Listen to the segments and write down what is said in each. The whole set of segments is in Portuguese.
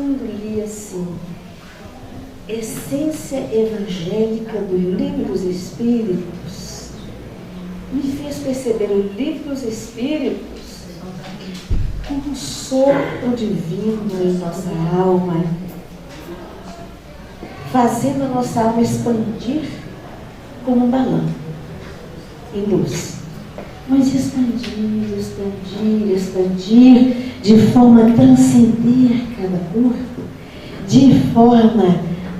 quando li assim, Essência Evangélica do Livro dos Espíritos, me fez perceber o Livro dos Espíritos como um sopro divino em nossa alma, fazendo a nossa alma expandir como um balão em luz. Mas expandir, expandir, expandir, de forma a transcender cada corpo, de forma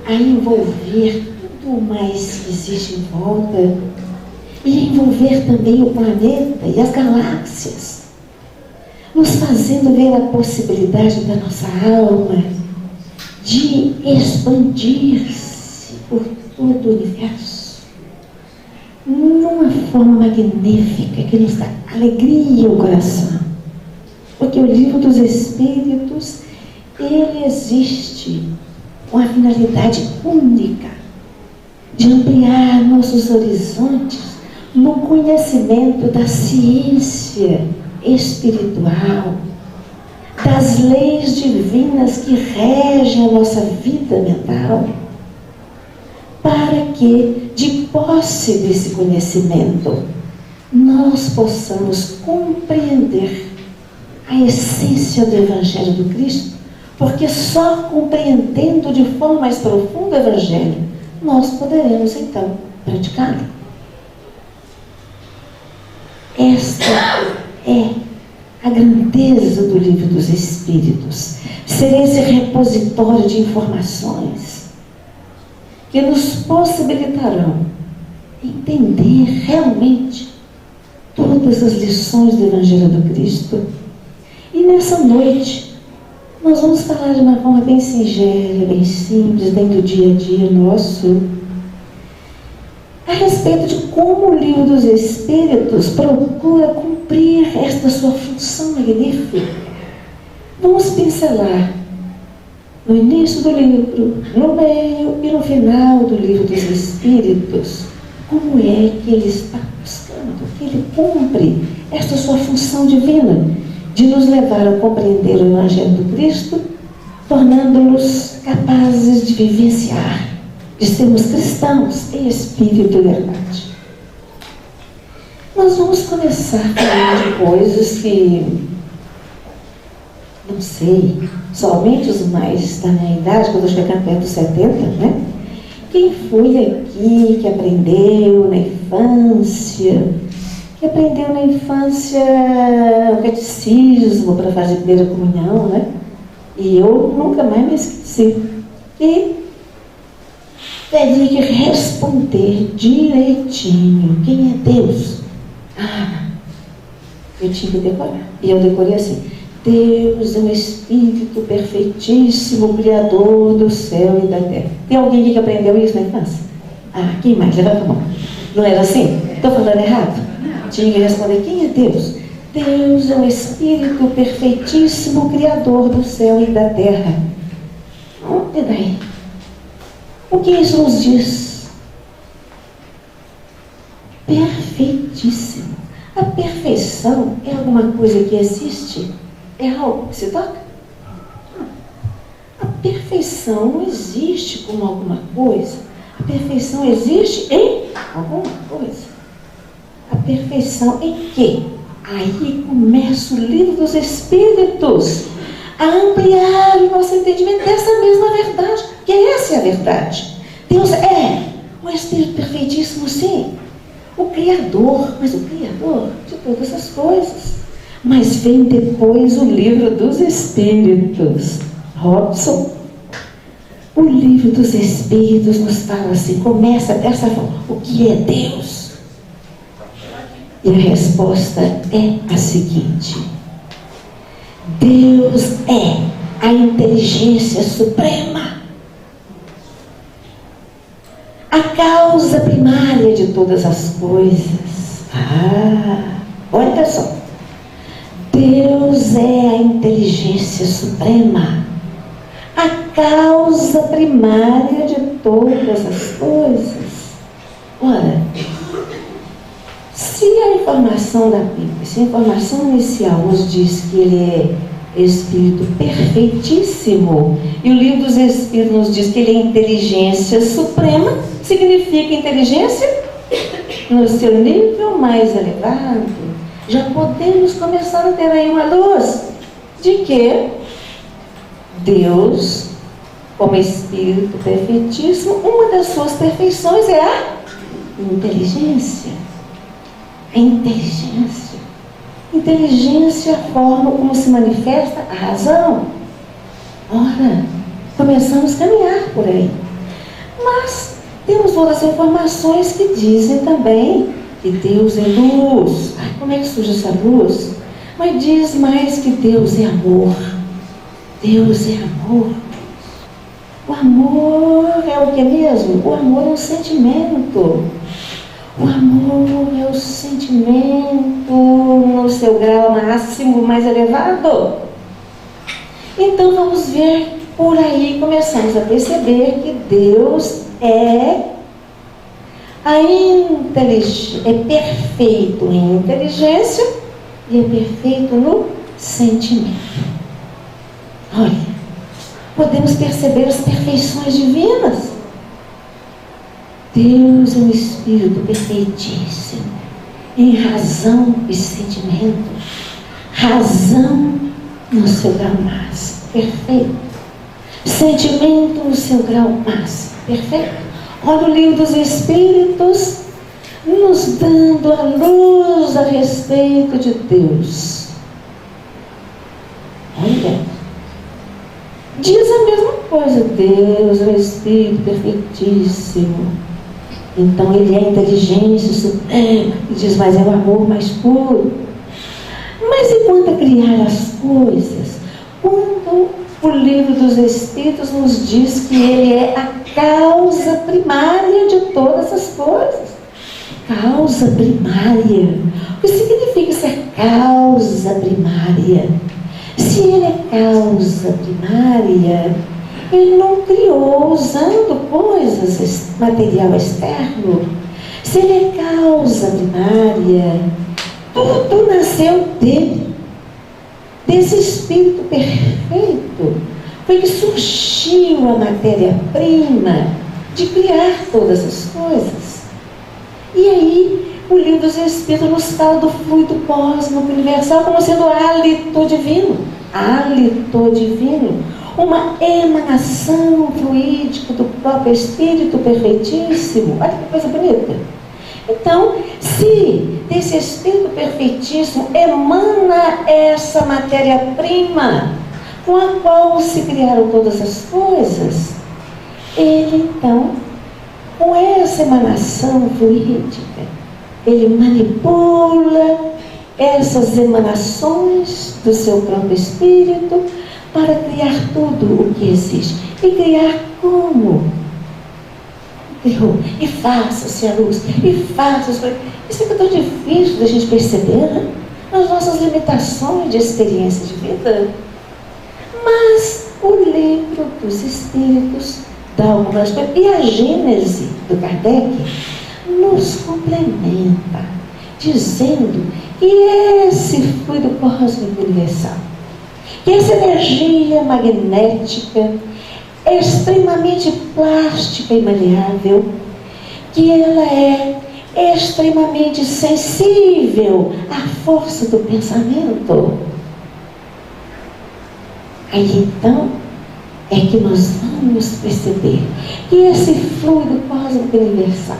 a envolver tudo mais que existe em volta, e envolver também o planeta e as galáxias, nos fazendo ver a possibilidade da nossa alma de expandir-se por todo o universo, numa forma magnífica que nos dá alegria ao coração. Porque o Livro dos Espíritos, ele existe com a finalidade única de ampliar nossos horizontes no conhecimento da ciência espiritual, das leis divinas que regem a nossa vida mental, para que, de posse desse conhecimento, nós possamos compreender a essência do Evangelho do Cristo, porque só compreendendo de forma mais profunda o Evangelho, nós poderemos então praticá-lo. Esta é a grandeza do Livro dos Espíritos, ser esse repositório de informações que nos possibilitarão entender realmente todas as lições do Evangelho do Cristo. E nessa noite, nós vamos falar de uma forma bem singela, bem simples, dentro do dia a dia nosso, a respeito de como o Livro dos Espíritos procura cumprir esta sua função magnífica. Vamos pincelar no início do livro, no meio e no final do Livro dos Espíritos, como é que ele está buscando, que ele cumpre esta sua função divina, de nos levar a compreender o Evangelho do Cristo, tornando-nos capazes de vivenciar, de sermos cristãos em espírito e verdade. Nós vamos começar falando de coisas que, não sei, somente os mais da minha idade, quando eu estou chegando perto dos 70, né? Quem foi aqui que aprendeu na infância, o catecismo para fazer a primeira comunhão, né? E eu nunca mais me esqueci. E teria que responder direitinho: quem é Deus? Eu tinha que decorar. E eu decorei assim: Deus é um Espírito perfeitíssimo, Criador do céu e da terra. Tem alguém aqui que aprendeu isso na infância? Quem mais? Levanta a mão. Não era assim? Estou falando errado? Tinha que responder: quem é Deus? Deus é um Espírito perfeitíssimo, Criador do céu e da terra. E daí? O que isso nos diz? Perfeitíssimo. A perfeição é alguma coisa que existe? É algo que se toca? A perfeição não existe como alguma coisa. A perfeição existe em alguma coisa. A perfeição em quê? Aí começa o Livro dos Espíritos a ampliar o nosso entendimento dessa mesma verdade, que essa é a verdade. Deus é um Espírito perfeitíssimo, sim, o Criador, mas o Criador de todas as coisas. Mas vem depois o Livro dos Espíritos. Robson, o Livro dos Espíritos nos fala assim, começa dessa forma: o que é Deus? E a resposta é a seguinte: Deus é a inteligência suprema, a causa primária de todas as coisas. Olha só. Deus é a inteligência suprema, a causa primária de todas as coisas. Ora, se a informação da Bíblia, se a informação inicial nos diz que ele é Espírito perfeitíssimo. E o livro dos Espíritos nos diz que ele é inteligência suprema. Significa inteligência no seu nível mais elevado. Já podemos começar a ter aí uma luz de que Deus, como Espírito perfeitíssimo, uma das suas perfeições é a inteligência. A inteligência. Inteligência é a forma como se manifesta a razão. Ora, começamos a caminhar por aí. Mas temos outras informações que dizem também que Deus é luz. Ai, como é que surge essa luz? Mas diz mais que Deus é amor. Deus é amor. O amor é o que mesmo? O amor é um sentimento. O amor é o sentimento no seu grau máximo, mais elevado. Então vamos ver por aí, começamos a perceber que Deus é perfeito em inteligência e é perfeito no sentimento. Olha, podemos perceber as perfeições divinas. Deus é um Espírito perfeitíssimo em razão e sentimento. Razão no seu grau máximo, perfeito. Sentimento no seu grau máximo, perfeito. Olha o livro dos Espíritos nos dando a luz a respeito de Deus. Olha, diz a mesma coisa. Deus é um Espírito perfeitíssimo. Então ele é a inteligência suprema, e diz, mas é o amor mais puro. Mas e quanto a criar as coisas? Quando o livro dos Espíritos nos diz que ele é a causa primária de todas as coisas. Causa primária. O que significa ser causa primária? Se ele é causa primária, ele não criou usando coisas, material externo. Se ele é causa primária, tudo nasceu dele, desse Espírito perfeito. Foi que surgiu a matéria-prima de criar todas as coisas. E aí, o livro dos Espíritos nos fala do fluido cósmico universal como sendo hálito divino. Hálito divino. Uma emanação fluídica do próprio Espírito perfeitíssimo. Olha que coisa bonita. Então, se desse Espírito perfeitíssimo emana essa matéria-prima com a qual se criaram todas as coisas, ele então, com essa emanação fluídica, ele manipula essas emanações do seu próprio Espírito para criar tudo o que existe. E criar como? Criou. E faça-se a luz. E faça-se. Isso é tão difícil da gente perceber, né? Nas nossas limitações de experiência de vida. Mas o livro dos Espíritos dá algumas coisas. E a Gênese do Kardec nos complementa, dizendo que esse fluido cósmico universal, que essa energia magnética é extremamente plástica e maleável, que ela é extremamente sensível à força do pensamento. Aí então é que nós vamos perceber que esse fluido cósmico universal,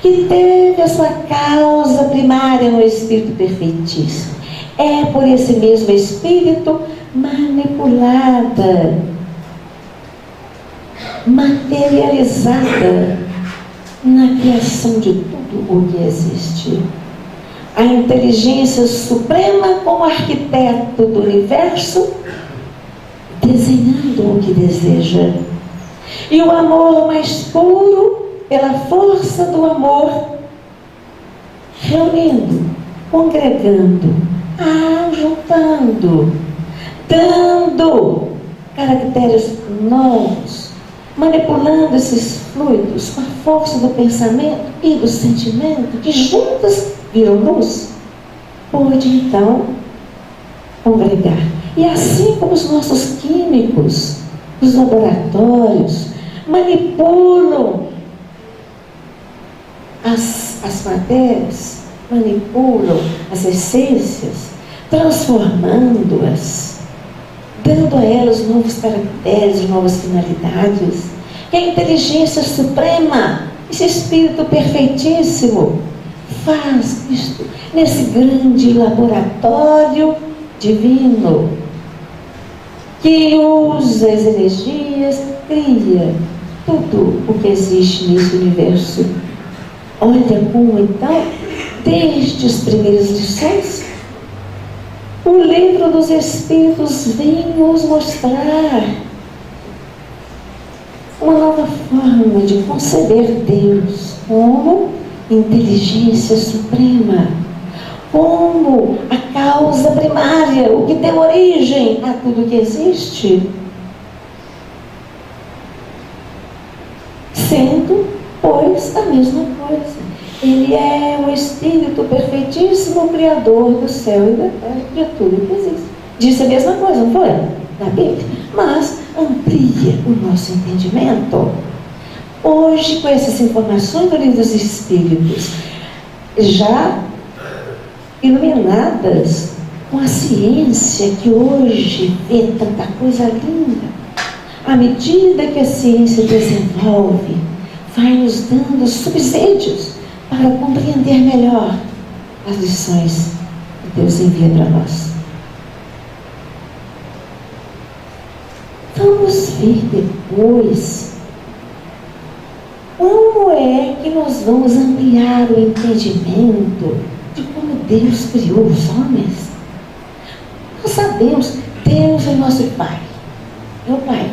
que teve a sua causa primária no Espírito perfeitíssimo, é por esse mesmo Espírito manipulada, materializada na criação de tudo o que existe. A inteligência suprema como arquiteto do universo, desenhando o que deseja. E o amor mais puro, pela força do amor, reunindo, congregando, juntando, dando caracteres novos, manipulando esses fluidos com a força do pensamento e do sentimento, que juntas viram luz, pode então congregar. E assim como os nossos químicos, os laboratórios, manipulam as matérias, manipulam as essências, transformando-as, dando a elas novos caracteres, novas finalidades, que a inteligência suprema, esse Espírito perfeitíssimo, faz isto nesse grande laboratório divino, que usa as energias, cria tudo o que existe nesse universo. Olha como então, desde as primeiras lições, o livro dos Espíritos vem nos mostrar uma nova forma de conceber Deus como inteligência suprema, como a causa primária, o que deu origem a tudo que existe, sendo, pois, a mesma coisa. Ele é o Espírito perfeitíssimo, Criador do céu e da terra, de tudo que existe. Disse a mesma coisa, não foi? Na Bíblia. Mas amplia o nosso entendimento. Hoje, com essas informações do Livro dos Espíritos, já iluminadas com a ciência que hoje vê tanta coisa linda, à medida que a ciência desenvolve, vai nos dando subsídios para compreender melhor as lições que Deus envia para nós. Vamos ver depois como é que nós vamos ampliar o entendimento de como Deus criou os homens. Nós sabemos, Deus é nosso Pai, é o Pai.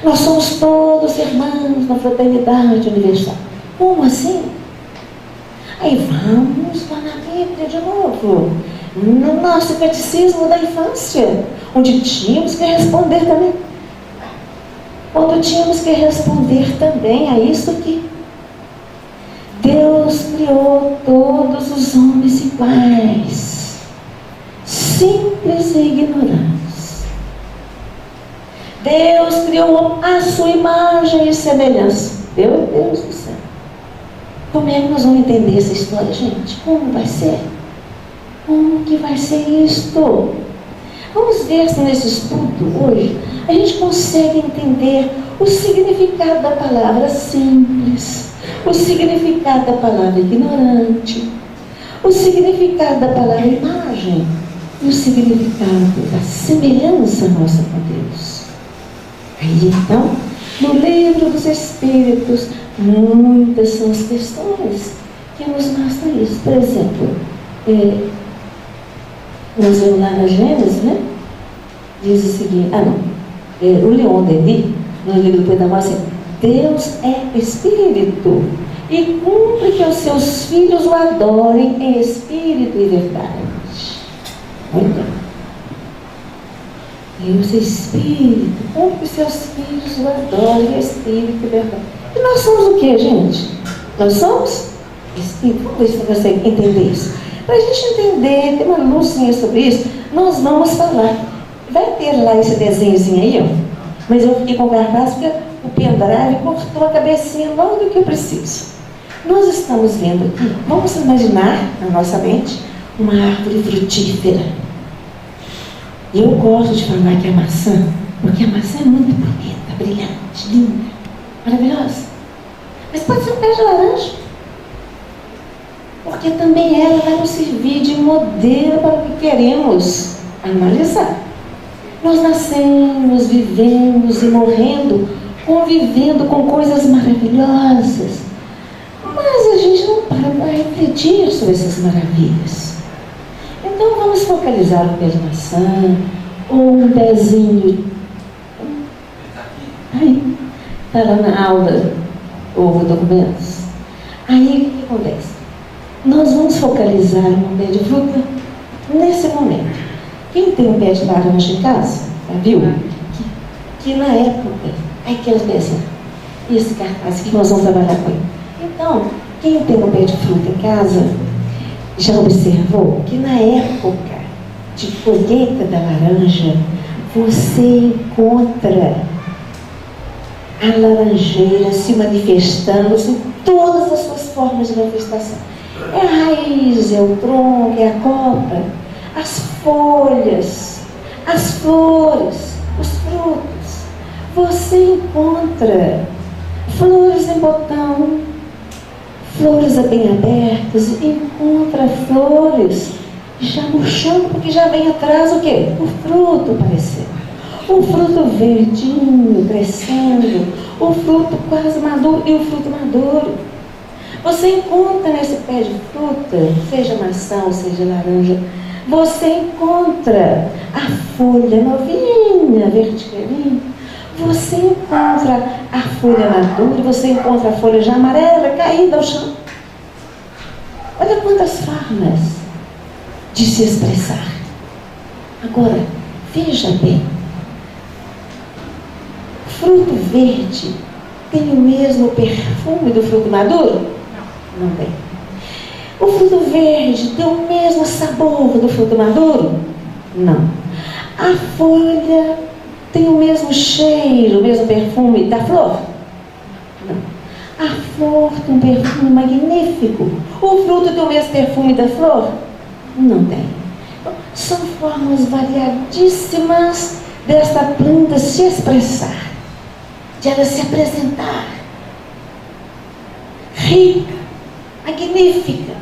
Nós somos todos irmãos na fraternidade universal. Como assim? Aí vamos lá na Bíblia de novo, no nosso catecismo da infância, onde tínhamos que responder também. Quando tínhamos que responder também a isso aqui. Deus criou todos os homens iguais, simples e ignorantes. Deus criou a sua imagem e semelhança. Meu Deus do céu. Como é que nós vamos entender essa história, gente? Como vai ser? Como que vai ser isto? Vamos ver se nesse estudo hoje a gente consegue entender o significado da palavra simples, o significado da palavra ignorante, o significado da palavra imagem e o significado da semelhança nossa com Deus. Aí então, no Livro dos Espíritos, muitas são as questões que nos mostram isso. Por exemplo, nós vemos lá na Gênesis, né? Diz o seguinte, o Leon Denis, no livro do Pedagógico, Deus é Espírito e cumpre que os seus filhos o adorem em espírito e verdade. Muito bem. Deus é Espírito, cumpre que seus filhos o adorem em espírito e verdade. E nós somos o que, gente? Nós somos Espírito. Vamos ver se você consegue entender isso. Para a gente entender, ter uma luzinha sobre isso, nós vamos falar. Vai ter lá esse desenhozinho aí, ó. Mas eu fiquei com garrafa porque o pendrive cortou a cabecinha logo do que eu preciso. Nós estamos vendo aqui, vamos imaginar na nossa mente, uma árvore frutífera. E eu gosto de falar que é maçã, porque a maçã é muito bonita, brilhante, linda, maravilhosa. Mas pode ser um pé de laranja, porque também ela vai nos servir de modelo para o que queremos analisar. Nós nascemos, vivemos e morrendo, convivendo com coisas maravilhosas, mas a gente não para refletir sobre essas maravilhas. Então vamos focalizar o pé de maçã, ou um pezinho. Aí, está lá na aula, ou documentos. Aí o que acontece? Nós vamos focalizar um pé de fruta nesse momento. Quem tem um pé de laranja em casa, já viu? Que na época, aquelas peças, esse cartaz que nós vamos trabalhar com ele. Então, quem tem um pé de fruta em casa, já observou que na época de colheita da laranja, você encontra a laranjeira se manifestando em todas as suas formas de manifestação. É a raiz, é o tronco, é a copa, as folhas, as flores, os frutos. Você encontra flores em botão, flores bem abertas, encontra flores já murchando, porque já vem atrás o quê? O fruto apareceu. O fruto verdinho, crescendo, o fruto quase maduro e o fruto maduro. Você encontra nesse pé de fruta, seja maçã ou seja laranja, você encontra a folha novinha, verticalhinha. Você encontra a folha madura, você encontra a folha já amarela, caída ao chão. Olha quantas formas de se expressar. Agora, veja bem. Fruto verde tem o mesmo perfume do fruto maduro? Não tem. O fruto verde tem o mesmo sabor do fruto maduro? Não. A folha tem o mesmo cheiro, o mesmo perfume da flor? Não. A flor tem um perfume magnífico. O fruto tem o mesmo perfume da flor? Não tem. São formas variadíssimas desta planta se expressar, de ela se apresentar, rica, magnífica,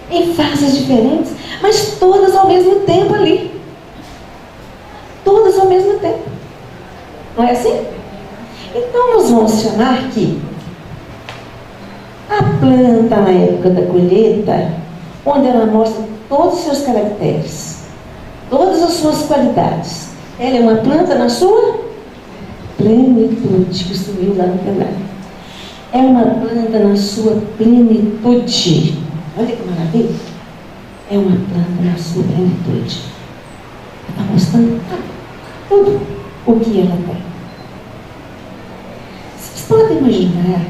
em fases diferentes, mas todas ao mesmo tempo ali. Todas ao mesmo tempo. Não é assim? Então nós vamos mencionar que a planta na época da colheita, onde ela mostra todos os seus caracteres, todas as suas qualidades, ela é uma planta na sua plenitude, que subiu lá no canal. É uma planta na sua plenitude. Olha que maravilha. É uma planta na sua plenitude. Está mostrando tudo o que ela tem. Vocês podem imaginar,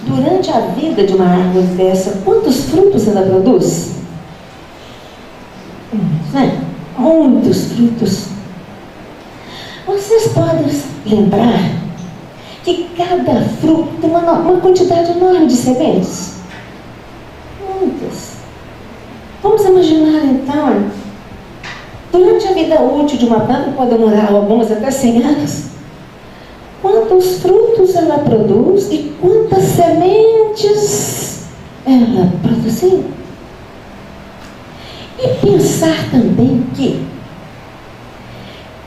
durante a vida de uma árvore dessa, quantos frutos ela produz? Né? Muitos frutos. Vocês podem lembrar que cada fruto tem uma quantidade enorme de sementes? Muitas. Vamos imaginar então, durante a vida útil de uma planta, pode demorar algumas até 100 anos, quantos frutos ela produz e quantas sementes ela produziu. E pensar também que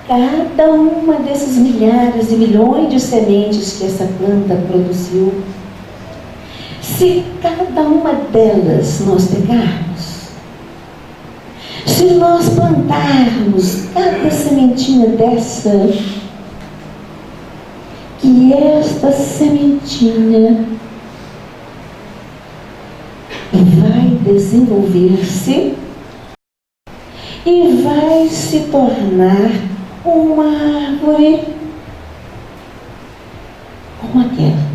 cada uma desses milhares e milhões de sementes que essa planta produziu, se cada uma delas nós pegarmos, se nós plantarmos cada sementinha dessa, que esta sementinha vai desenvolver-se e vai se tornar uma árvore como aquela.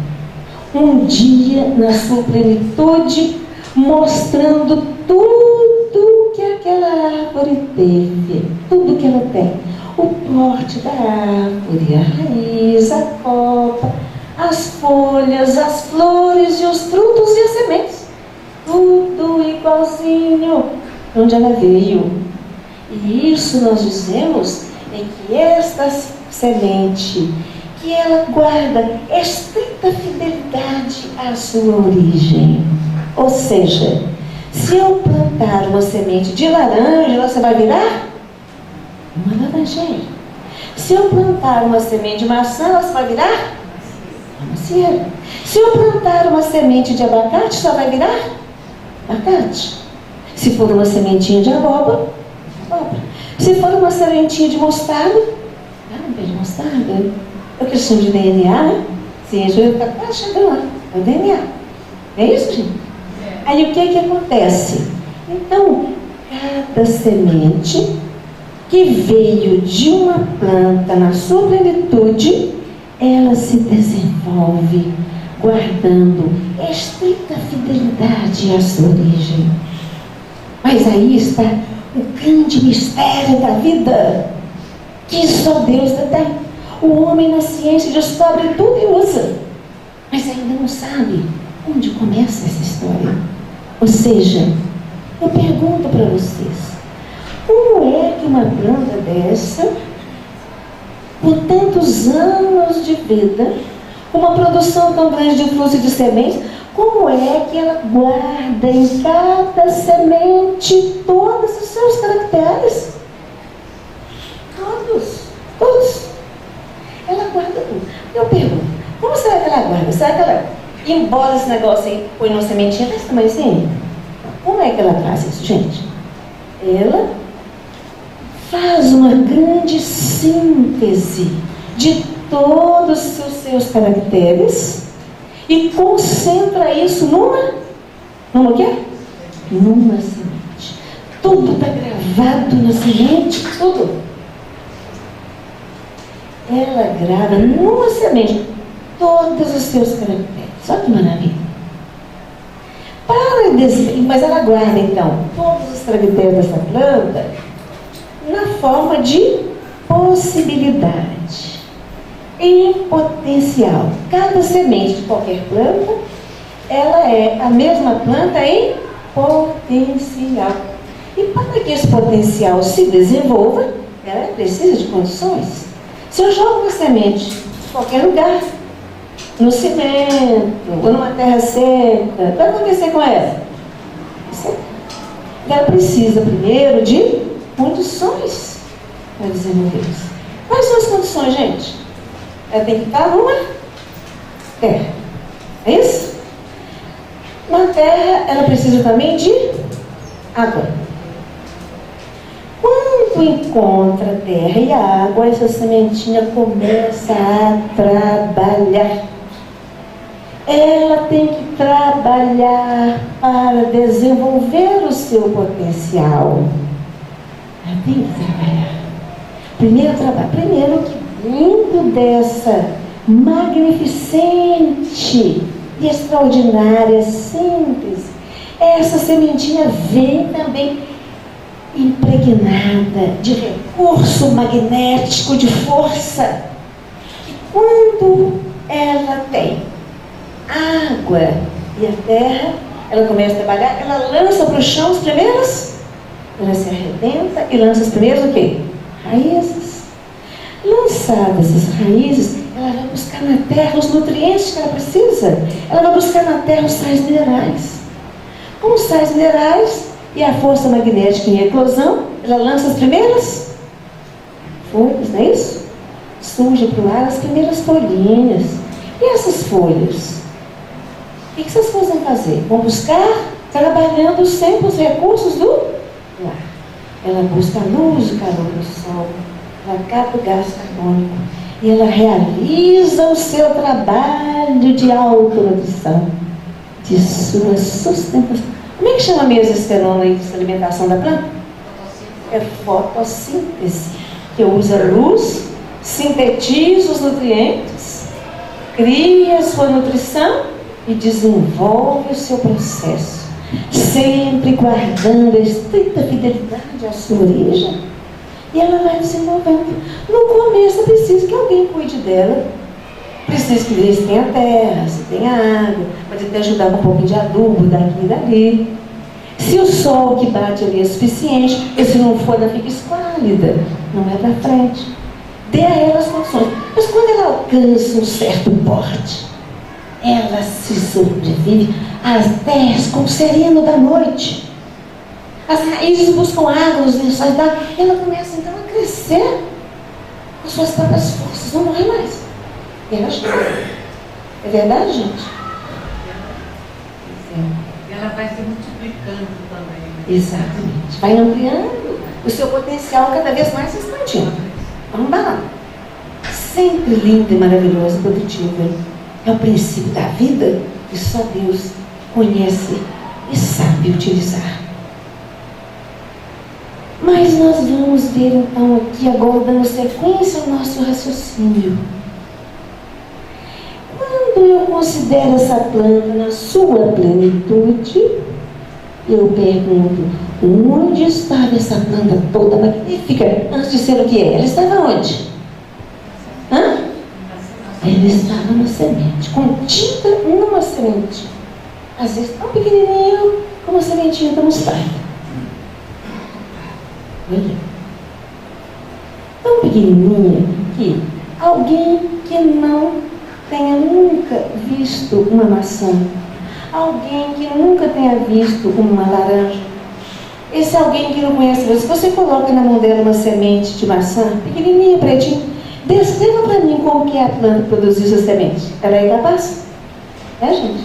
Um dia, na sua plenitude, mostrando tudo que aquela árvore teve, tudo que ela tem. O porte da árvore, a raiz, a copa, as folhas, as flores e os frutos e as sementes. Tudo igualzinho de onde ela veio. E isso nós dizemos é que esta semente, que ela guarda estrita fidelidade à sua origem. Ou seja, se eu plantar uma semente de laranja, você vai virar uma laranjeira. Se eu plantar uma semente de maçã, você vai virar uma macieira. Se eu plantar uma semente de abacate, só vai virar abacate. Se for uma sementinha de abóbora, abóbora. Se for uma sementinha de mostarda, um pé de mostarda, é questão de DNA, né? Sim, a gente está quase chegando lá, é o DNA. É isso, gente? Aí o que acontece? Então, cada semente que veio de uma planta na sua plenitude, ela se desenvolve guardando estrita fidelidade à sua origem. Mas aí está o grande mistério da vida, que só Deus detém. O homem na ciência descobre tudo e usa, mas ainda não sabe onde começa essa história. Ou seja, eu pergunto para vocês, como é que uma planta dessa, por tantos anos de vida, uma produção tão grande de fluxo de sementes, como é que ela guarda em cada semente todos os seus caracteres? Todos. Ela guarda tudo. Eu pergunto, como será que ela guarda? Será que ela embola esse negócio aí, põe numa sementinha desse tamanhozinho? Como é que ela faz isso, gente? Ela faz uma grande síntese de todos os seus caracteres e concentra isso numa quê? Numa semente. Tudo está gravado na semente, tudo. Ela grava numa semente todos os seus caracteres. Olha que maravilha. Mas ela guarda então todos os caracteres dessa planta na forma de possibilidade, em potencial. Cada semente de qualquer planta, ela é a mesma planta em potencial. E para que esse potencial se desenvolva, ela precisa de condições. Se eu jogo uma semente em qualquer lugar, no cimento, ou numa terra seca, o que vai acontecer com ela? Ela precisa primeiro de condições para desenvolver isso. Quais são as condições, gente? Ela tem que estar numa terra. É isso? Na terra, ela precisa também de água. Quando encontra terra e água, essa sementinha começa a trabalhar. Ela tem que trabalhar para desenvolver o seu potencial. Ela tem que trabalhar. Primeiro que dentro dessa magnificente e extraordinária síntese, essa sementinha vem também impregnada de recurso magnético, de força. E quando ela tem água e a terra, ela começa a trabalhar, ela lança para o chão as primeiras, ela se arrebenta e lança as primeiras o quê? Raízes. Lançadas essas raízes, ela vai buscar na terra os nutrientes que ela precisa. Ela vai buscar na terra os sais minerais. Com os sais minerais e a força magnética em eclosão, ela lança as primeiras folhas, não é isso? Surge para o ar as primeiras folhinhas. E essas folhas? O que essas folhas vão fazer? Vão buscar trabalhando sempre os recursos do lar. Ela busca a luz, o calor do sol, ela capta o gás carbônico e ela realiza o seu trabalho de autonutrição, de sua sustentação. Como é que chama mesmo esse fenômeno aí de alimentação da planta? É fotossíntese, que usa a luz, sintetiza os nutrientes, cria a sua nutrição e desenvolve o seu processo, sempre guardando a estrita fidelidade à sua origem. E ela vai desenvolvendo. No começo é preciso que alguém cuide dela. Precisa que veja se tem a terra, se tem a água, pode até ajudar com um pouquinho de adubo daqui e dali. Se o sol que bate ali é suficiente, e se não for, ela fica esquálida, não é para frente. Dê a ela as condições. Mas quando ela alcança um certo porte, ela se sobrevive às 10 com o sereno da noite. As raízes buscam água nos lençóis d'água. Ela começa então a crescer com suas próprias forças, não morre mais. E ela chega. É verdade, gente? E ela vai se multiplicando também. Né? Exatamente. Vai ampliando o seu potencial cada vez mais se expandindo. Vamos lá. Sempre linda e maravilhosa e produtiva. É o princípio da vida que só Deus conhece e sabe utilizar. Mas nós vamos ver então aqui agora, dando sequência ao nosso raciocínio. Quando eu considero essa planta na sua plenitude, Eu pergunto, onde estava essa planta toda magnífica antes de ser o que é? Ela estava onde? Hã? Ela estava na semente, contida numa semente. Às vezes tão pequenininho como a sementinha da mostarda. Olha. Tão pequenininha que alguém que não tenha nunca visto uma maçã, alguém que nunca tenha visto uma laranja, esse alguém que não conhece você, você coloca na mão dela uma semente de maçã, pequenininha, pretinha, descreva para mim como que é a planta que produziu essa semente. Ela é capaz? É, gente?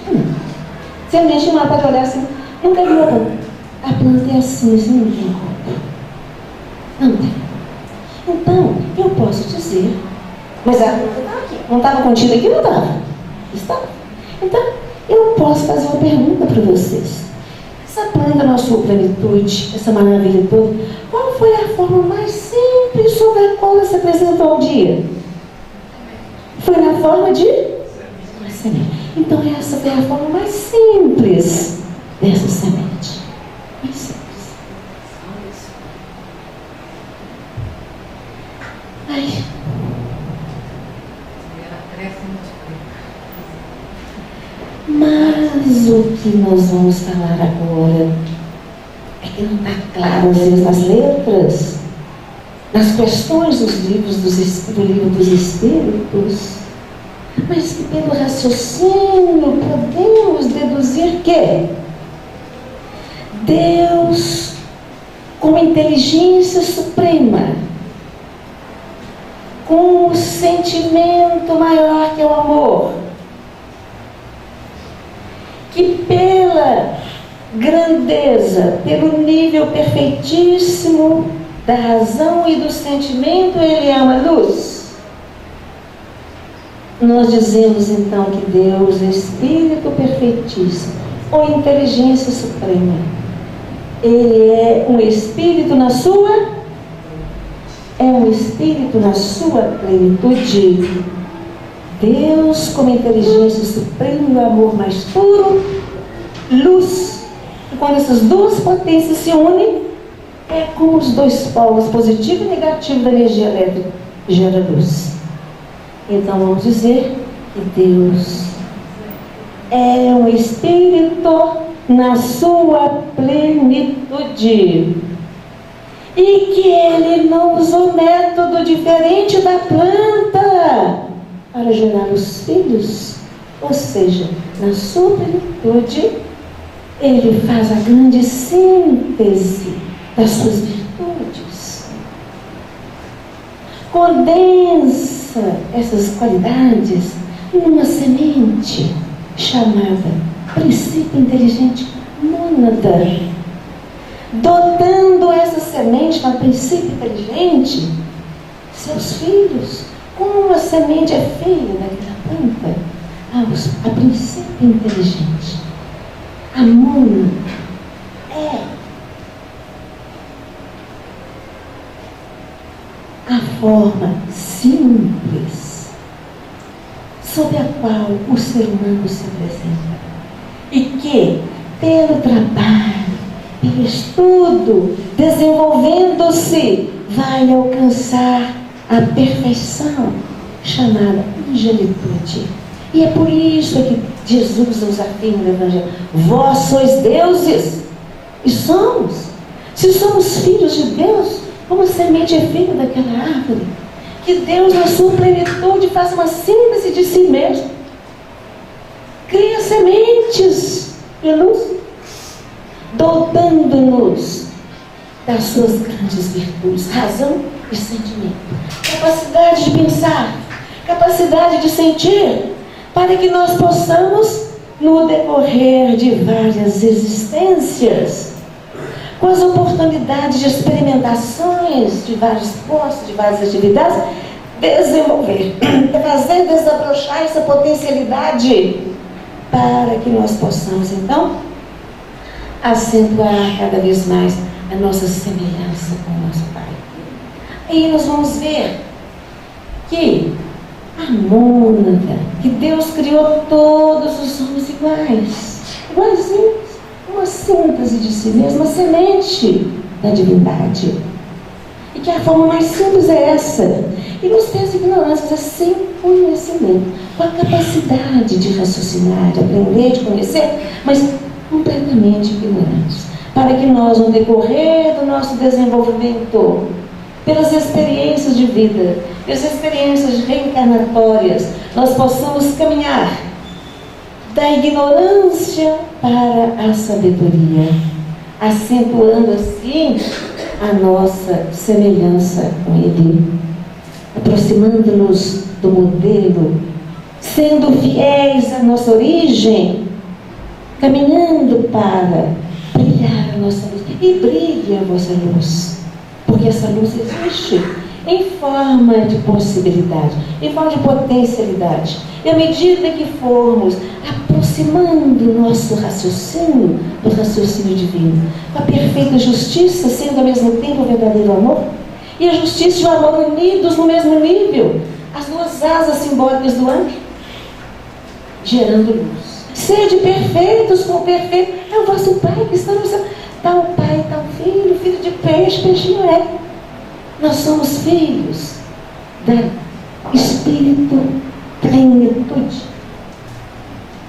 Semente humana pode olhar assim, nunca viu a planta. A planta é assim, assim, não tem como. Não tem. Então, eu posso dizer, mas a planta está aqui. Não estava contida aqui? Não estava. Estava. Então, eu posso fazer uma pergunta para vocês. Essa planta na sua plenitude, essa maravilha toda, qual foi a forma mais simples sobre a qual ela se apresentou ao dia? Foi na forma de uma semente. Então, essa foi a forma mais simples dessa semente. Mais simples. Ai. Ela cresce e Mas o que nós vamos falar agora é que não está claro, às vezes, nas letras, nas questões dos livros do livro dos Espíritos, mas que pelo raciocínio podemos deduzir que Deus, com inteligência suprema, com o sentimento maior que é o amor, que pela grandeza, pelo nível perfeitíssimo da razão e do sentimento, ele é uma luz. Nós dizemos então que Deus é Espírito perfeitíssimo, ou inteligência suprema. Ele é um Espírito na sua plenitude. Deus, como inteligência suprema, o amor mais puro, luz. E quando essas duas potências se unem, é como os dois polos, positivo e negativo da energia elétrica, gera luz. Então vamos dizer que Deus é um Espírito na sua plenitude. E que Ele não usou método diferente da planta para gerar os filhos. Ou seja, na sua plenitude, Ele faz a grande síntese das suas virtudes. Condensa essas qualidades numa semente chamada princípio inteligente mônada, dotando essa semente com princípio inteligente seus filhos. Como a semente é filha daquela planta, a princípio inteligente, a mônada é a forma simples sob a qual o ser humano se apresenta, e que pelo trabalho, pelo estudo, desenvolvendo-se, vai alcançar a perfeição chamada angelitude. E é por isso que Jesus nos afirma no Evangelho: vós sois deuses. E somos. Se somos filhos de Deus, como a semente é filha daquela árvore, que Deus, na sua plenitude, faz uma síntese de si mesmo, cria sementes de luz, dotando-nos das suas grandes virtudes, razão e sentimento, capacidade de pensar, capacidade de sentir, para que nós possamos, no decorrer de várias existências, com as oportunidades de experimentações de vários postos, de várias atividades, desenvolver, fazer desabrochar essa potencialidade, para que nós possamos então acentuar cada vez mais a nossa semelhança com o nosso Pai. Aí nós vamos ver que a mônada, que Deus criou todos os homens iguais, iguaizinhos, uma síntese de si mesmo, uma semente da divindade. E que a forma mais simples é essa. E nos tempos de ignorância, é sem conhecimento, com a capacidade de raciocinar, de aprender, de conhecer, mas completamente ignorantes. Para que nós, no decorrer do nosso desenvolvimento, pelas experiências de vida, pelas experiências reencarnatórias, nós possamos caminhar da ignorância para a sabedoria, acentuando assim a nossa semelhança com Ele, aproximando-nos do modelo, sendo fiéis à nossa origem, caminhando para brilhar a nossa luz. E brilhe a vossa luz, porque essa luz existe em forma de possibilidade, em forma de potencialidade. E à medida que formos aproximando o nosso raciocínio do raciocínio divino, com a perfeita justiça sendo ao mesmo tempo o verdadeiro amor, e a justiça e o amor unidos no mesmo nível, as duas asas simbólicas do anjo, gerando luz. Sede perfeitos com o perfeito, é o vosso Pai que está no céu. Tal pai, tal filho, filho de peixe, peixinho é. Nós somos filhos da Espírito Plenitude.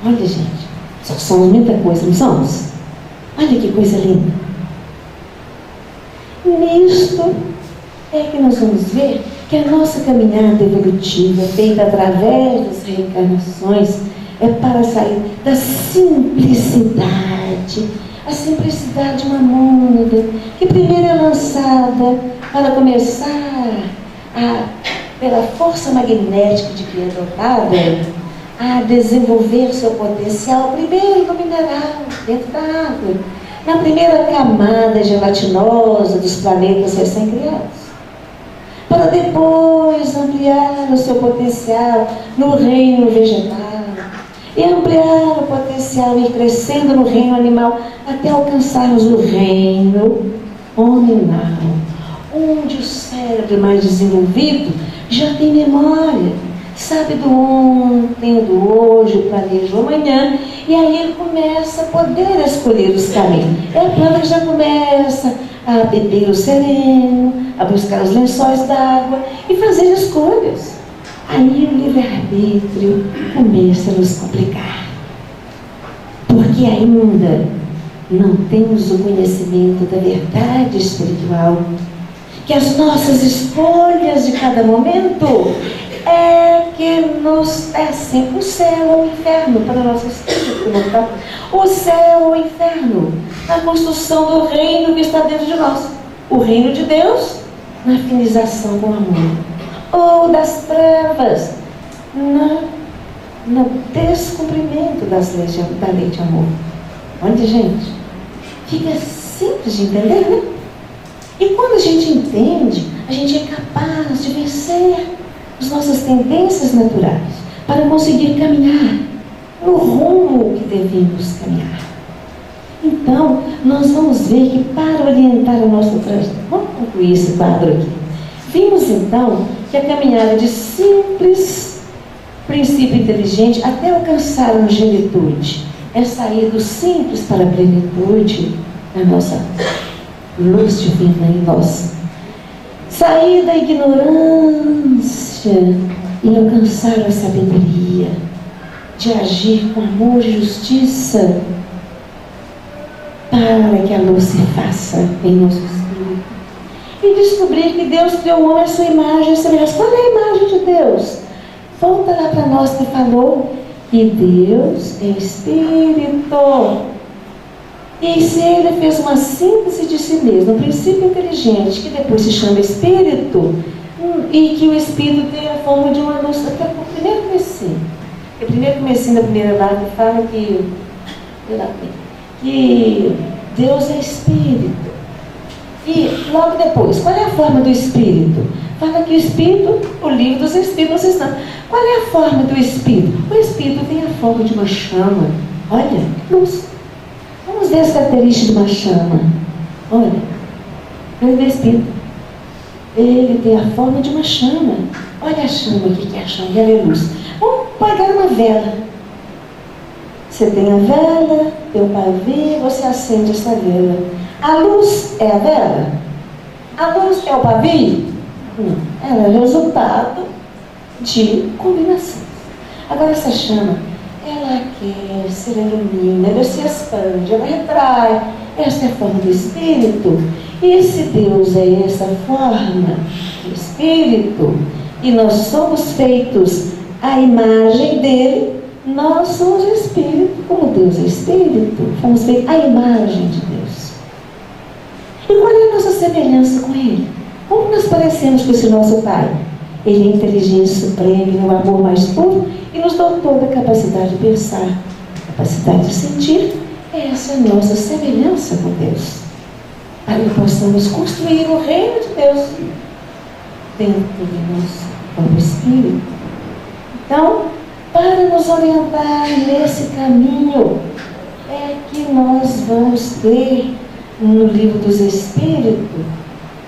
Olha, gente, só somos muita coisa, não somos? Olha que coisa linda. Nisto é que nós vamos ver que a nossa caminhada evolutiva, feita através das reencarnações, é para sair da simplicidade, a simplicidade mamônida, que primeiro é lançada para começar pela força magnética de que é dotada, a desenvolver seu potencial, primeiro no mineral, dentro da água, na primeira camada gelatinosa dos planetas recém-criados, para depois ampliar o seu potencial no reino vegetal, e ampliar o potencial e ir crescendo no reino animal, até alcançarmos o reino hominal, onde o cérebro mais desenvolvido já tem memória, sabe do ontem, do hoje, planeja o amanhã, e aí ele começa a poder escolher os caminhos. É a planta que já começa a beber o sereno, a buscar os lençóis d'água e fazer escolhas. Aí o livre-arbítrio começa a nos complicar, porque ainda não temos o conhecimento da verdade espiritual, que as nossas escolhas de cada momento é que nos é assim, o céu ou o inferno para o nosso espírito mortal. O céu ou o inferno, na construção do reino que está dentro de nós. O reino de Deus, na afinização com o amor. Ou das trevas, no descumprimento das leis da lei de amor. Onde, gente, fica simples de entender, né? E quando a gente entende, a gente é capaz de vencer as nossas tendências naturais para conseguir caminhar no rumo que devemos caminhar. Então, nós vamos ver que para orientar o nosso trajeto, vamos concluir esse quadro aqui. Vimos então que a caminhada de simples princípio inteligente até alcançar a angelitude é sair do simples para a plenitude da nossa luz divina em nós. Sair da ignorância e alcançar a sabedoria de agir com amor e justiça para que a luz se faça em nosso espírito. E descobrir que Deus criou o homem à sua imagem e semelhança. Qual é a imagem de Deus? Volta lá para nós que falou que Deus é Espírito. E se Ele fez uma síntese de si mesmo, um princípio inteligente, que depois se chama Espírito, e que o Espírito tem a forma de uma luz, até o primeiro comecinho. O primeiro comecinho da primeira live fala que Deus é Espírito. E logo depois, qual é a forma do Espírito? Fala que o Espírito, o livro dos Espíritos, vocês não. Qual é a forma do Espírito? O Espírito tem a forma de uma chama. Olha, luz. Vamos ver as características de uma chama. Olha, ele é Espírito. Ele tem a forma de uma chama. Olha a chama aqui, que é a chama, ela é luz. Vamos pegar uma vela. Você tem a vela, tem o pavio, você acende essa vela. A luz é a vela? A luz é o pavio? Não. Ela é resultado de combinação. Agora essa chama, ela aquece, ela ilumina, ela se expande, ela retrai. Esta é a forma do Espírito. E esse Deus é essa forma do Espírito. E nós somos feitos à imagem dele. Nós somos Espírito, como Deus é Espírito. Fomos feitos à imagem de Deus. E qual é a nossa semelhança com Ele? Como nós parecemos com esse nosso Pai? Ele é inteligência suprema, Ele é o amor mais puro e nos dotou da capacidade de pensar, capacidade de sentir. Essa é a nossa semelhança com Deus. Para que possamos construir o reino de Deus dentro do nosso próprio Espírito. Então, para nos orientar nesse caminho, é que nós vamos ter no livro dos Espíritos,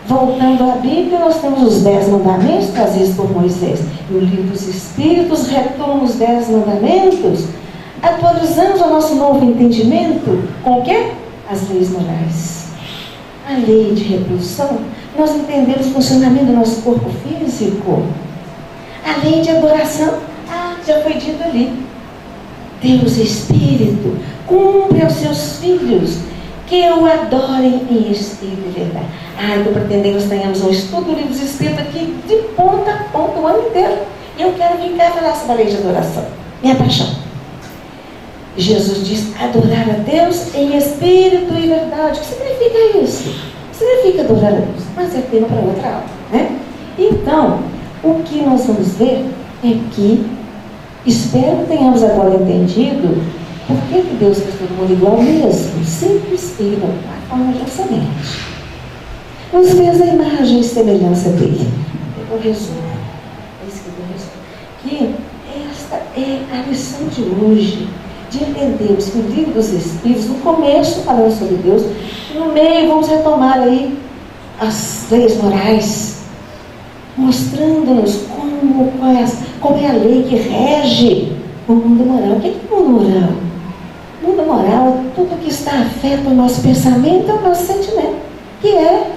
voltando à Bíblia, nós temos os 10 mandamentos trazidos por Moisés. No livro dos Espíritos, retoma os 10 mandamentos, atualizamos o nosso novo entendimento com o quê? As leis morais. A lei de reprodução, nós entendemos o funcionamento do nosso corpo físico. A lei de adoração, já foi dito ali. Deus Espírito cumpre aos seus filhos que o adorem em espírito e verdade. Eu pretendo que nós tenhamos um estudo do livro dos Espíritos aqui de ponta a ponta o ano inteiro. E eu quero vir cá falar sobre a lei de adoração. Minha paixão. Jesus diz adorar a Deus em espírito e verdade. O que significa isso? O que significa adorar a Deus? Mas é tema para outra aula, né? Então, o que nós vamos ver é que, espero que tenhamos agora entendido por que Deus fez todo mundo igual mesmo, simples e a forma de nossa mente. Nos fez a imagem e semelhança dele. Eu resumo. Que esta é a lição de hoje, de entendermos que o livro dos Espíritos, no começo falando sobre Deus, e no meio vamos retomar aí as leis morais, mostrando-nos como é a lei que rege o mundo moral. O que é o mundo moral? O mundo moral é tudo que está afeto ao nosso pensamento e ao nosso sentimento, que é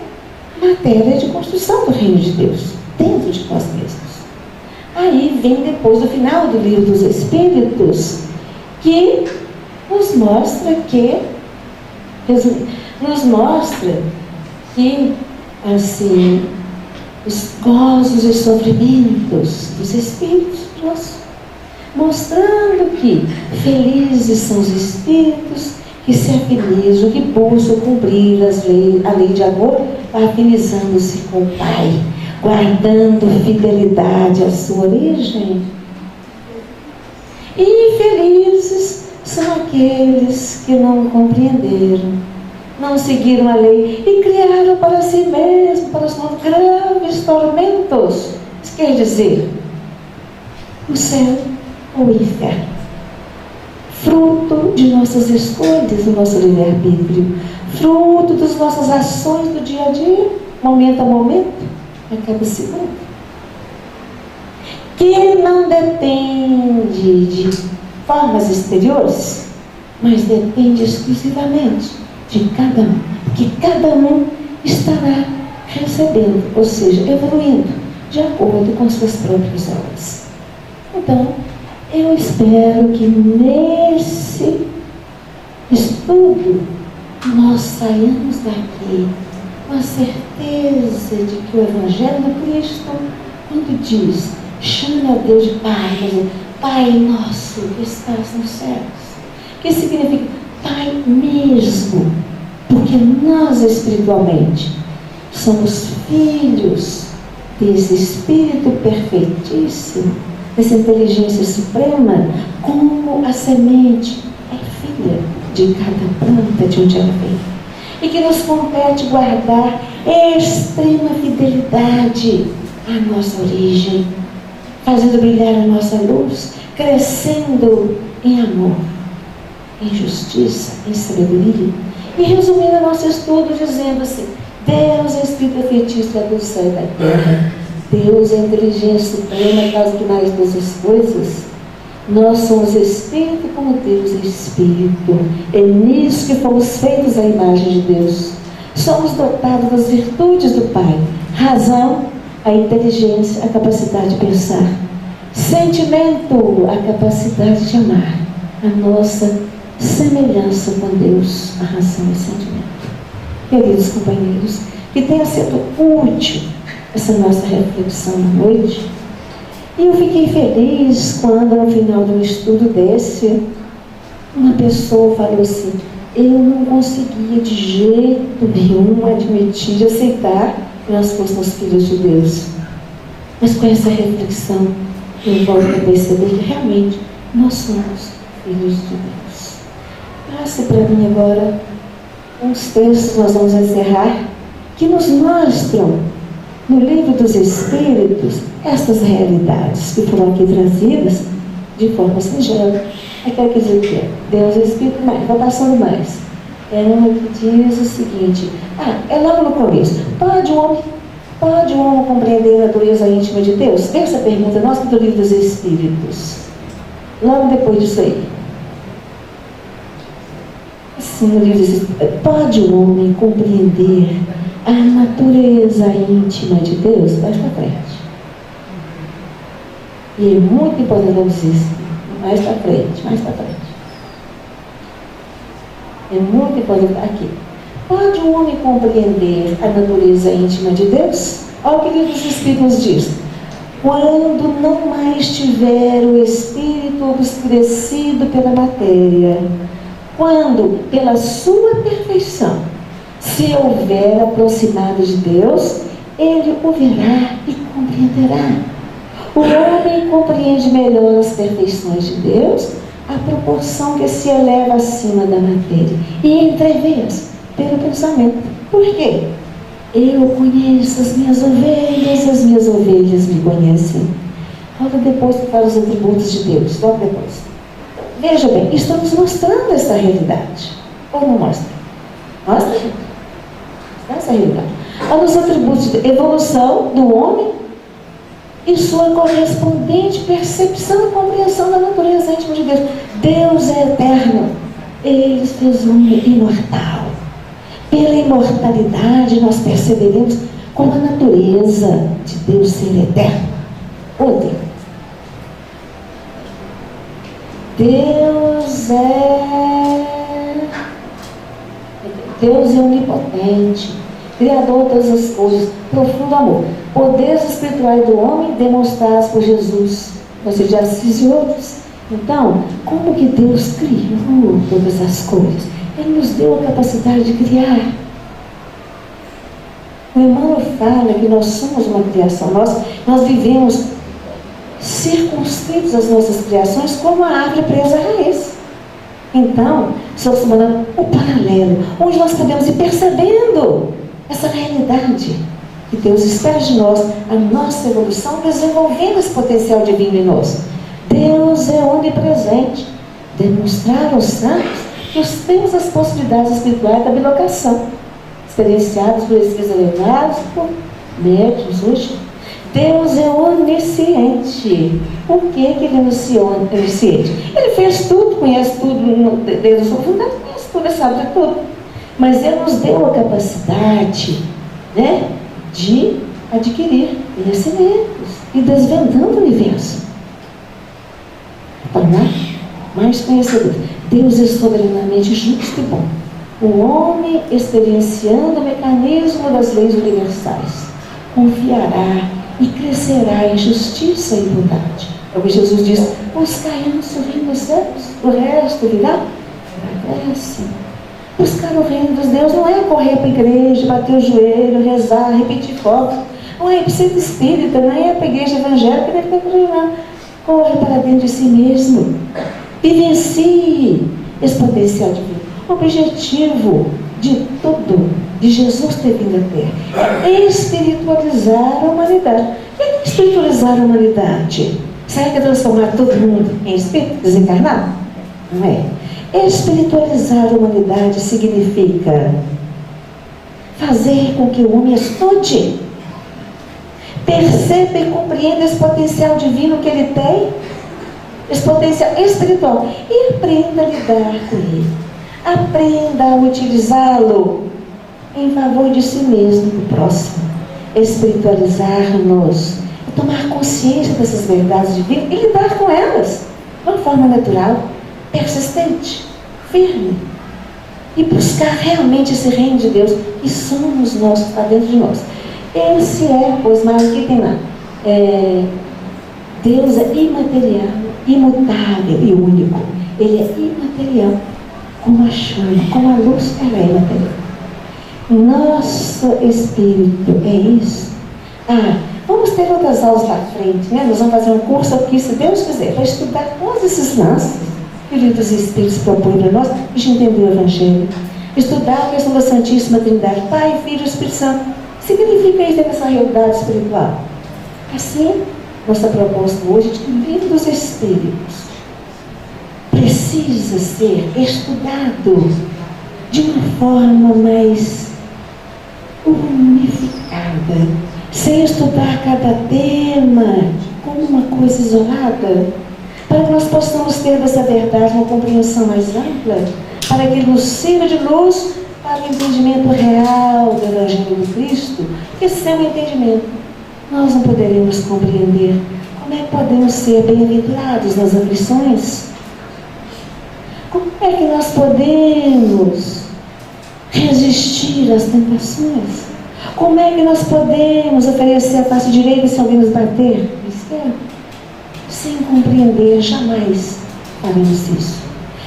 matéria de construção do reino de Deus, dentro de nós mesmos. Aí vem depois, no final do livro dos Espíritos, que nos mostra que, assim, os gozos e sofrimentos dos Espíritos, mostrando que felizes são os Espíritos que se afinizam, que buscam cumprir a lei de amor, afinizando-se com o Pai, guardando fidelidade à sua origem. E felizes são aqueles que não compreenderam, não seguiram a lei e criaram para si mesmos, para os seus graves tormentos. Isso quer dizer, o céu ou o inferno, fruto de nossas escolhas, do nosso livre-arbítrio, fruto das nossas ações do dia a dia, momento a momento, a cada segundo, que não depende de formas exteriores, mas depende exclusivamente de cada um, que cada um estará recebendo, ou seja, evoluindo de acordo com suas próprias obras. Então, eu espero que nesse estudo nós saiamos daqui com a certeza de que o Evangelho do Cristo, quando diz, chama a Deus de Pai, quer dizer, Pai nosso que estás nos céus, que significa Pai mesmo, porque nós espiritualmente somos filhos desse Espírito perfeitíssimo, dessa inteligência suprema, como a semente é filha de cada planta de onde ela vem, e que nos compete guardar extrema fidelidade à nossa origem, fazendo brilhar a nossa luz, crescendo em amor, em justiça, em sabedoria. E resumindo o nosso estudo, dizendo assim: Deus é Espírito efetivo do céu e da terra. Deus é a inteligência suprema, causa que mais todas as coisas. Nós somos Espírito como Deus é Espírito. É nisso que fomos feitos à imagem de Deus. Somos dotados das virtudes do Pai. Razão, a inteligência, a capacidade de pensar. Sentimento, a capacidade de amar. A nossa semelhança com Deus, a razão e o sentimento. Queridos companheiros, que tenha sido útil essa nossa reflexão à noite. E eu fiquei feliz quando, no final do estudo desse, uma pessoa falou assim: eu não conseguia de jeito nenhum admitir, aceitar que nós fôssemos filhos de Deus. Mas com essa reflexão, eu volto a perceber que realmente nós somos filhos de Deus. Passe para mim agora uns textos, nós vamos encerrar, que nos mostram no livro dos Espíritos estas realidades que foram aqui trazidas de forma singela. Aquela que diz o quê? Deus é Espírito, mas vou passando mais. É uma que diz o seguinte: é logo no começo. Pode um homem compreender a natureza íntima de Deus? Tem essa pergunta nossa do livro dos Espíritos. Logo depois disso aí. Assim, no livro dos Espíritos, pode um homem compreender a natureza íntima de Deus? Mais para frente. E é muito importante isso. Mais para frente. É muito importante aqui. Pode um homem compreender a natureza íntima de Deus? Olha o que o livro dos Espíritos diz. Quando não mais tiver o espírito obscurecido pela matéria, quando pela sua perfeição se houver aproximado de Deus, ele o verá e compreenderá. O homem compreende melhor as perfeições de Deus à proporção que se eleva acima da matéria e entrevê-as pelo pensamento. Por quê? Eu conheço as minhas ovelhas me conhecem. Logo depois que fala os atributos de Deus, logo depois. Veja bem, estamos mostrando essa realidade. Ou não mostra? Mostra? Essa realidade. Olha os atributos de evolução do homem e sua correspondente percepção e compreensão da natureza íntima de Deus. Deus é eterno. Ele fez um homem imortal. Pela imortalidade nós perceberemos como a natureza de Deus ser eterno. Outra. Deus é onipotente, Criador de todas as coisas, profundo amor. Poderes espirituais do homem demonstrados por Jesus, você já assiste outros. Então, como que Deus criou todas as coisas? Ele nos deu a capacidade de criar. O Emmanuel fala que nós somos uma criação. Nós vivemos circunscritos às nossas criações como a árvore presa à raiz. Então, estamos mandando o paralelo, onde nós podemos ir percebendo essa realidade que Deus espera de nós, a nossa evolução, desenvolvendo esse potencial divino em nós. Deus é onipresente. Demonstrar aos santos que nós temos as possibilidades espirituais da bilocação, experienciadas por espíritos elevados, por médiuns hoje. Deus é onisciente. Por que ele é onisciente? Ele fez tudo, conhece tudo, desde o seu fundamento, conhece tudo, ele sabe de tudo. Mas ele nos deu a capacidade, né, de adquirir conhecimentos e desvendando o universo. Tornar mais conhecedor. Deus é soberanamente justo e bom. O homem, experienciando o mecanismo das leis universais, confiará e crescerá em justiça e bondade. É o que Jesus diz: buscai antes o reino dos céus, o resto virá por acréscimo. Buscar o reino dos Deus não é correr para a igreja, bater o joelho, rezar, repetir fotos. Não é ir para o centro espírita, não é para a igreja evangélica, nem para a igreja. Corre para dentro de si mesmo. Vivencie esse potencial divino. O objetivo de tudo, de Jesus ter vindo à Terra, é espiritualizar a humanidade. O que é espiritualizar a humanidade? Será que é transformar todo mundo em espírito desencarnado? Não é. Espiritualizar a humanidade significa fazer com que o homem estude, perceba e compreenda esse potencial divino que ele tem. esse potencial espiritual, e aprenda a lidar com ele. Aprenda a utilizá-lo em favor de si mesmo e do próximo. Espiritualizar-nos, tomar consciência dessas verdades divinas e lidar com elas de uma forma natural, persistente, firme, e buscar realmente esse reino de Deus que somos nós, que está dentro de nós. Esse é, pois, mais o que tem lá. Deus é imaterial, imutável e único. Ele é imaterial, como a chama, como a luz, ela é imaterial. Nosso espírito é isso. Vamos ter outras aulas lá frente, né? Nós vamos fazer um curso aqui, se Deus quiser, para estudar todos esses lances que o livro dos Espíritos propõe para nós, para a gente entender o Evangelho. Estudar a questão da Santíssima Trindade, Pai, Filho e Espírito Santo. Significa isso nessa realidade espiritual. Assim, nossa proposta hoje é que o livro dos Espíritos precisa ser estudado de uma forma mais unificada, sem estudar cada tema como uma coisa isolada, para que nós possamos ter dessa verdade uma compreensão mais ampla, para que nos sirva de luz para o entendimento real do Evangelho do Cristo, porque sem o entendimento nós não poderemos compreender como é que podemos ser bem-aventurados nas aflições, como é que nós podemos resistir às tentações, como é que nós podemos oferecer a face direita se alguém nos bater a esquerda. Sem compreender, jamais faremos isso.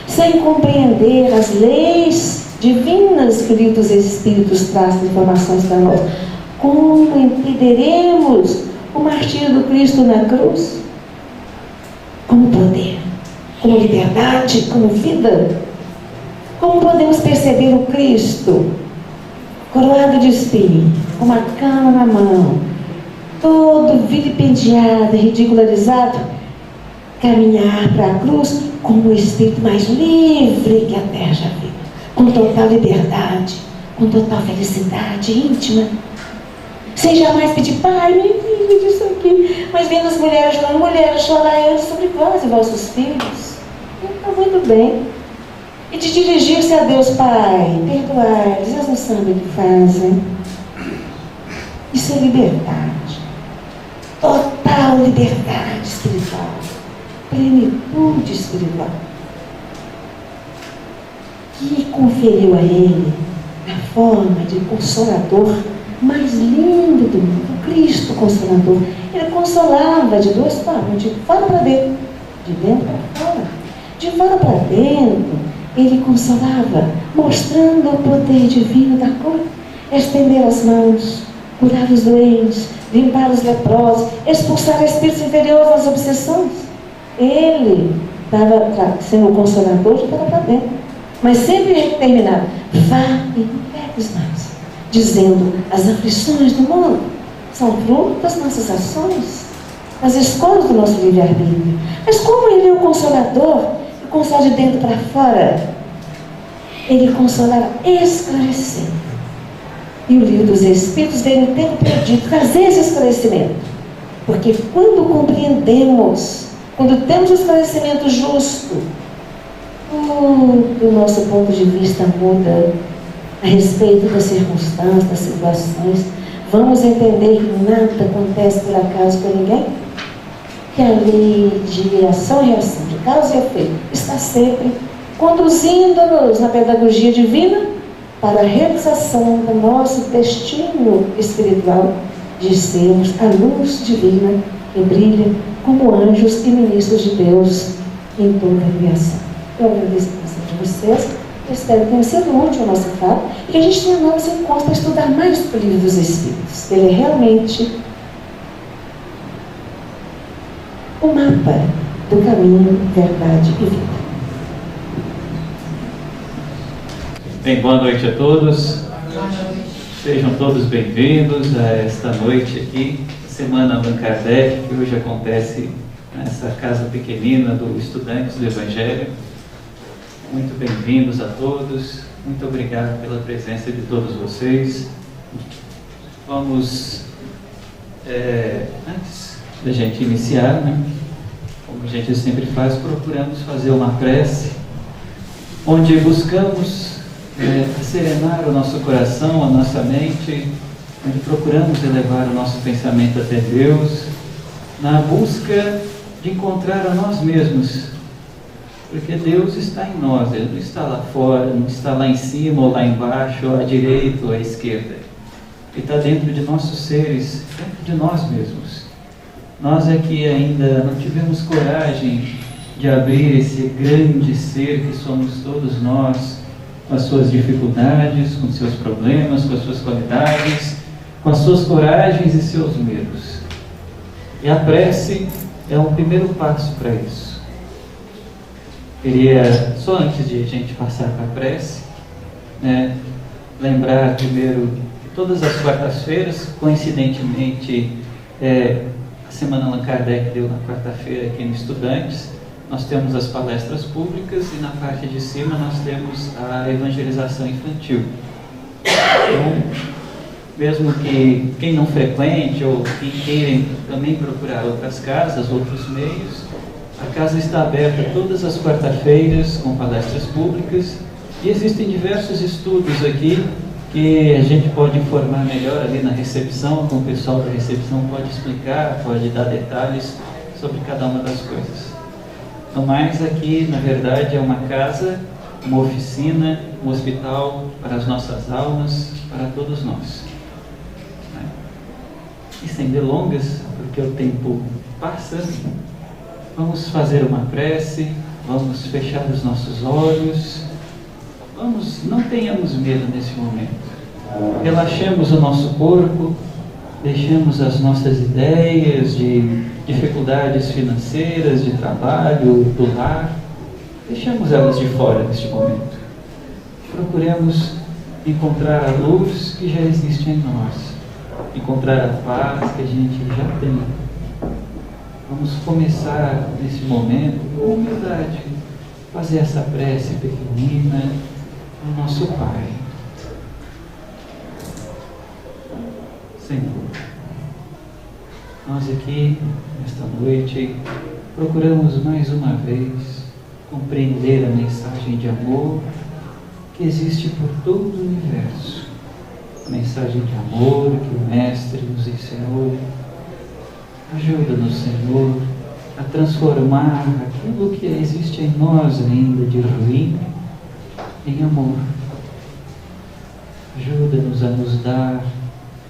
Sem compreender as leis divinas que o livro dos Espíritos traz informações para nós, como impediremos o martírio do Cristo na cruz? Como poder, como liberdade, como vida? Como podemos perceber o Cristo coroado de espinho, com uma cana na mão, todo vilipendiado e ridicularizado, caminhar para a cruz como o espírito mais livre que a terra já viu, com total liberdade, com total felicidade íntima, sem jamais pedir: Pai, me livre disso aqui. Mas vendo as mulheres chorando, mulheres, chorai antes sobre vós e vossos filhos. Está muito bem. E de dirigir-se a Deus: Pai, perdoai-lhes, eles não sabem o que fazem. Isso é liberdade, total liberdade espiritual, plenitude espiritual, que conferiu a ele a forma de consolador mais lindo do mundo, o Cristo Consolador. Ele consolava de duas formas: de fora para dentro, de dentro para fora. De fora para dentro, ele consolava, mostrando o poder divino da cura, estender as mãos, curar os doentes, limpar os leprosos, expulsar espíritos inferiores das obsessões. Ele estava sendo o consolador de fora para dentro, mas sempre terminava: vá e não peques mais, dizendo: as aflições do mundo são fruto das nossas ações, das escolhas do nosso livre-arbítrio. Mas como ele é o consolador, que consola de dentro para fora, ele consolava esclarecendo. E o livro dos Espíritos veio no tempo perdido trazer esse esclarecimento. Porque quando compreendemos, quando temos o esclarecimento justo, o nosso ponto de vista muda a respeito das circunstâncias, das situações. Vamos entender que nada acontece por acaso com ninguém, que a lei de ação e reação, de causa e efeito, está sempre conduzindo-nos na pedagogia divina para a realização do nosso destino espiritual de sermos a luz divina que brilha como anjos e ministros de Deus em toda a criação. Eu agradeço a presença de vocês. Eu espero que tenha sido útil a nossa fala e que a gente tenha novos encontros para estudar mais o livro dos Espíritos. Ele é realmente o mapa do caminho, verdade e vida. Bem, boa noite a todos. Sejam todos bem-vindos a esta noite aqui, Semana Allan Kardec, que hoje acontece nessa casa pequenina do Estudantes do Evangelho. Muito bem-vindos a todos. Muito obrigado pela presença de todos vocês. Vamos, antes da gente iniciar, como a gente sempre faz, procuramos fazer uma prece, onde buscamos serenar o nosso coração, a nossa mente, onde procuramos elevar o nosso pensamento até Deus, na busca de encontrar a nós mesmos, porque Deus está em nós, Ele não está lá fora, não está lá em cima ou lá embaixo, ou à direita ou à esquerda. Ele está dentro de nossos seres, dentro de nós mesmos. Nós é que ainda não tivemos coragem de abrir esse grande ser que somos todos nós, com as suas dificuldades, com seus problemas, com as suas qualidades, com as suas coragens e seus medos. E a prece é um primeiro passo para isso. Queria, só antes de a gente passar para a prece, lembrar primeiro que todas as quartas-feiras, coincidentemente, a Semana Allan Kardec deu na quarta-feira aqui no Estudantes, nós temos as palestras públicas e na parte de cima nós temos a evangelização infantil. Então, mesmo que quem não frequente ou quem queira também procurar outras casas, outros meios, a casa está aberta todas as quarta-feiras com palestras públicas e existem diversos estudos aqui que a gente pode informar melhor ali na recepção, com o pessoal da recepção pode explicar, pode dar detalhes sobre cada uma das coisas. Então, mais aqui, na verdade, é uma casa, uma oficina, um hospital para as nossas almas, para todos nós. E sem delongas, porque o tempo passa, vamos fazer uma prece, vamos fechar os nossos olhos, não tenhamos medo nesse momento. Relaxemos o nosso corpo, deixemos as nossas ideias de dificuldades financeiras, de trabalho, do lar, deixemos elas de fora neste momento. Procuremos encontrar a luz que já existe em nós, encontrar a paz que a gente já tem. Vamos começar nesse momento com humildade, fazer essa prece pequenina ao nosso Pai. Senhor, nós aqui, nesta noite, procuramos mais uma vez compreender a mensagem de amor que existe por todo o universo. A mensagem de amor que o Mestre nos ensinou. Ajuda-nos, Senhor, a transformar aquilo que existe em nós ainda de ruim em amor. Ajuda-nos a nos dar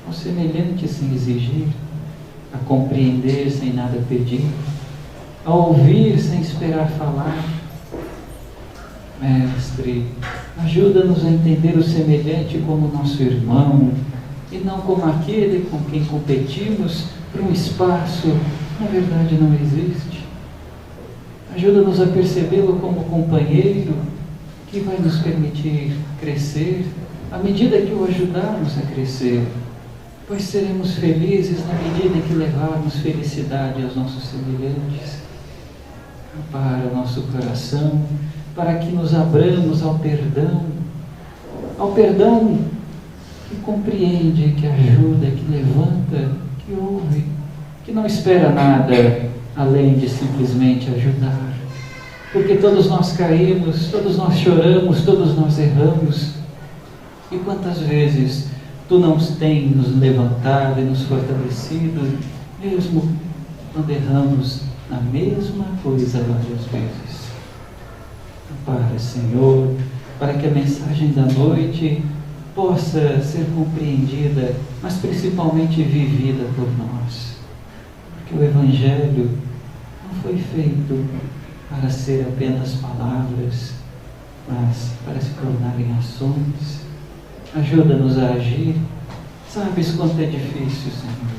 ao semelhante sem exigir, a compreender sem nada pedir, a ouvir sem esperar falar. Mestre, ajuda-nos a entender o semelhante como nosso irmão e não como aquele com quem competimos por um espaço que na verdade não existe. Ajuda-nos a percebê-lo como companheiro que vai nos permitir crescer à medida que o ajudarmos a crescer, pois seremos felizes na medida que levarmos felicidade aos nossos semelhantes. Ampara o nosso coração para que nos abramos ao perdão que compreende, que ajuda, que levanta, que ouve, que não espera nada além de simplesmente ajudar. Porque todos nós caímos, todos nós choramos, todos nós erramos. E quantas vezes Tu não tens nos levantado e nos fortalecido, mesmo quando erramos na mesma coisa várias vezes. Ampara, Senhor, para que a mensagem da noite possa ser compreendida, mas principalmente vivida por nós. Porque o Evangelho não foi feito para ser apenas palavras, mas para se tornarem ações. Ajuda-nos a agir. Sabes quanto é difícil, Senhor,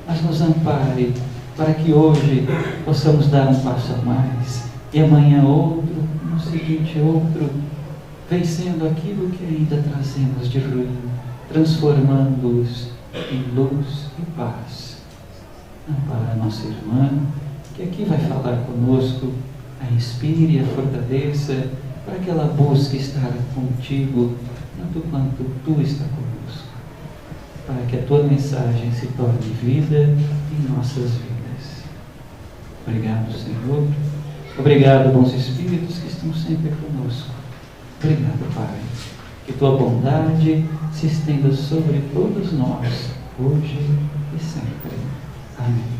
mas nos ampare para que hoje possamos dar um passo a mais e amanhã outro, no seguinte outro, vencendo aquilo que ainda trazemos de ruim, transformando-os em luz e paz. Ampara a nossa irmã, que aqui vai falar conosco, a inspire, a fortaleça, para que ela busque estar contigo, tanto quanto Tu está conosco, para que a Tua mensagem se torne vida em nossas vidas. Obrigado, Senhor. Obrigado, bons Espíritos que estão sempre conosco. Obrigado, Pai. Que Tua bondade se estenda sobre todos nós, hoje e sempre. Amém.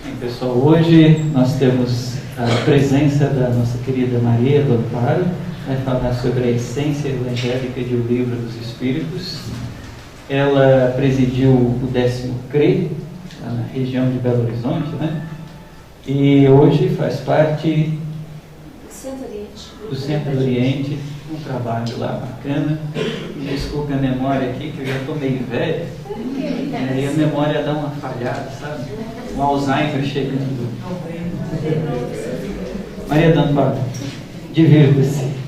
Bem, pessoal, hoje nós temos a presença da nossa querida Maria do Amparo, vai falar sobre a essência evangélica de O Livro dos Espíritos. Ela presidiu o 10º CRE, lá na região de Belo Horizonte, né? E hoje faz parte do Centro Oriente, um trabalho lá bacana. Me desculpe a memória aqui, que eu já estou meio velho, e aí a memória dá uma falhada, sabe? Um Alzheimer chegando. Maria do Amparo, divirta-se.